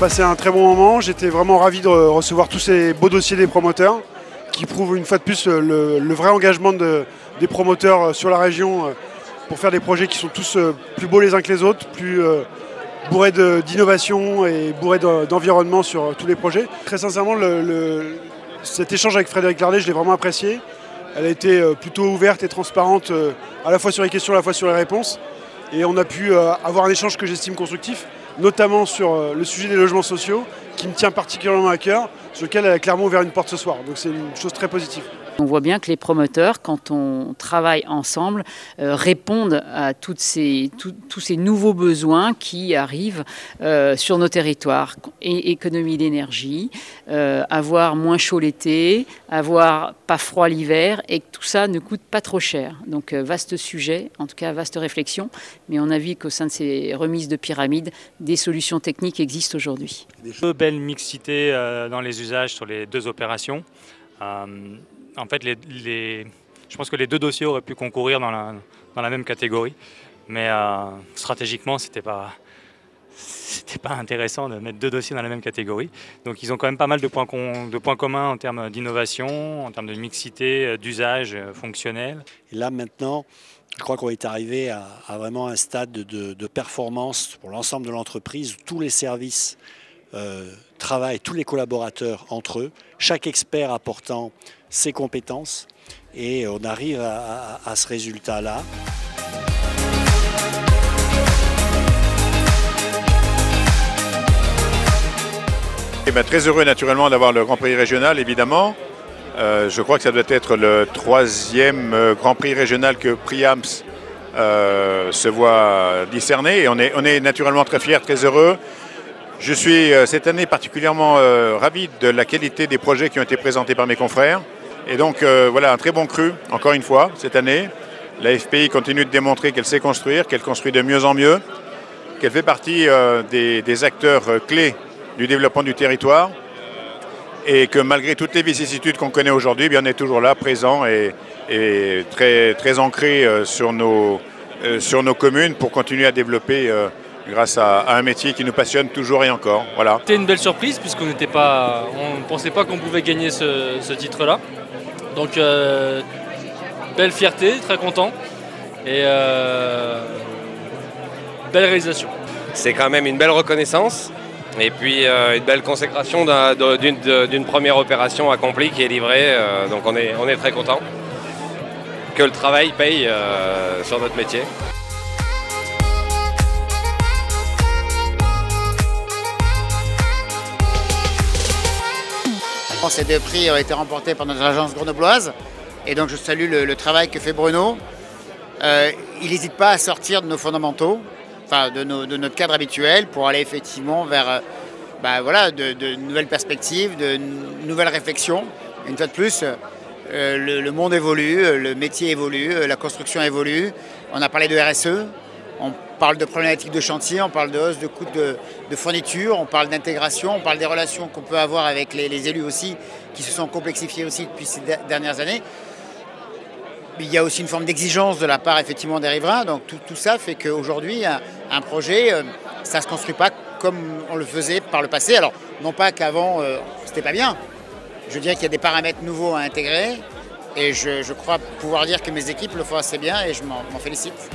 passé un très bon moment. J'étais vraiment ravi de recevoir tous ces beaux dossiers des promoteurs qui prouvent une fois de plus le vrai engagement des promoteurs sur la région pour faire des projets qui sont tous plus beaux les uns que les autres, plus bourrés d'innovation et bourrés d'environnement sur tous les projets. Très sincèrement, cet échange avec Frédéric Lardet, je l'ai vraiment apprécié. Elle a été plutôt ouverte et transparente à la fois sur les questions, à la fois sur les réponses. Et on a pu avoir un échange que j'estime constructif, notamment sur le sujet des logements sociaux, qui me tient particulièrement à cœur, sur lequel elle a clairement ouvert une porte ce soir. Donc c'est une chose très positive. On voit bien que les promoteurs, quand on travaille ensemble, répondent à tous ces nouveaux besoins qui arrivent sur nos territoires. Économie d'énergie, avoir moins chaud l'été, avoir pas froid l'hiver et que tout ça ne coûte pas trop cher. Donc vaste sujet, en tout cas vaste réflexion, mais on a vu qu'au sein de ces remises de pyramide, des solutions techniques existent aujourd'hui. Deux belles mixités dans les usages sur les deux opérations. En fait, je pense que les deux dossiers auraient pu concourir dans la même catégorie, mais stratégiquement, c'était pas intéressant de mettre deux dossiers dans la même catégorie. Donc ils ont quand même pas mal de points communs en termes d'innovation, en termes de mixité, d'usage fonctionnel. Et là maintenant, je crois qu'on est arrivé à vraiment un stade de performance pour l'ensemble de l'entreprise, où tous les services travaillent, tous les collaborateurs entre eux, chaque expert apportant ses compétences, et on arrive à ce résultat-là. Très heureux naturellement d'avoir le Grand Prix régional, évidemment. Je crois que ça doit être le 3e Grand Prix régional que Priams se voit discerner, et on est naturellement très fiers, très heureux. Je suis cette année particulièrement ravi de la qualité des projets qui ont été présentés par mes confrères. Et donc voilà, un très bon cru, encore une fois, cette année. La FPI continue de démontrer qu'elle sait construire, qu'elle construit de mieux en mieux, qu'elle fait partie des acteurs clés du développement du territoire, et que malgré toutes les vicissitudes qu'on connaît aujourd'hui, on est toujours là, présent et très ancré sur nos communes pour continuer à développer grâce à un métier qui nous passionne toujours et encore. Voilà. C'était une belle surprise puisqu'on ne pensait pas qu'on pouvait gagner ce titre-là. Donc belle fierté, très content et belle réalisation. C'est quand même une belle reconnaissance et puis une belle consécration d'une première opération accomplie qui est livrée. Donc on est très content que le travail paye sur notre métier. Ces deux prix ont été remportés par notre agence grenobloise et donc je salue le travail que fait Bruno. Il n'hésite pas à sortir de nos fondamentaux, enfin de notre cadre habituel pour aller effectivement vers de nouvelles perspectives, de nouvelles réflexions. Une fois de plus, le monde évolue, le métier évolue, la construction évolue. On a parlé de RSE. On parle de problématiques de chantier, on parle de hausse de coûts de fourniture, on parle d'intégration, on parle des relations qu'on peut avoir avec les élus aussi, qui se sont complexifiées aussi depuis ces dernières années. Il y a aussi une forme d'exigence de la part effectivement des riverains. Donc tout ça fait qu'aujourd'hui, un projet, ça ne se construit pas comme on le faisait par le passé. Alors non pas qu'avant, c'était pas bien. Je dirais qu'il y a des paramètres nouveaux à intégrer. Et je crois pouvoir dire que mes équipes le font assez bien et je m'en félicite.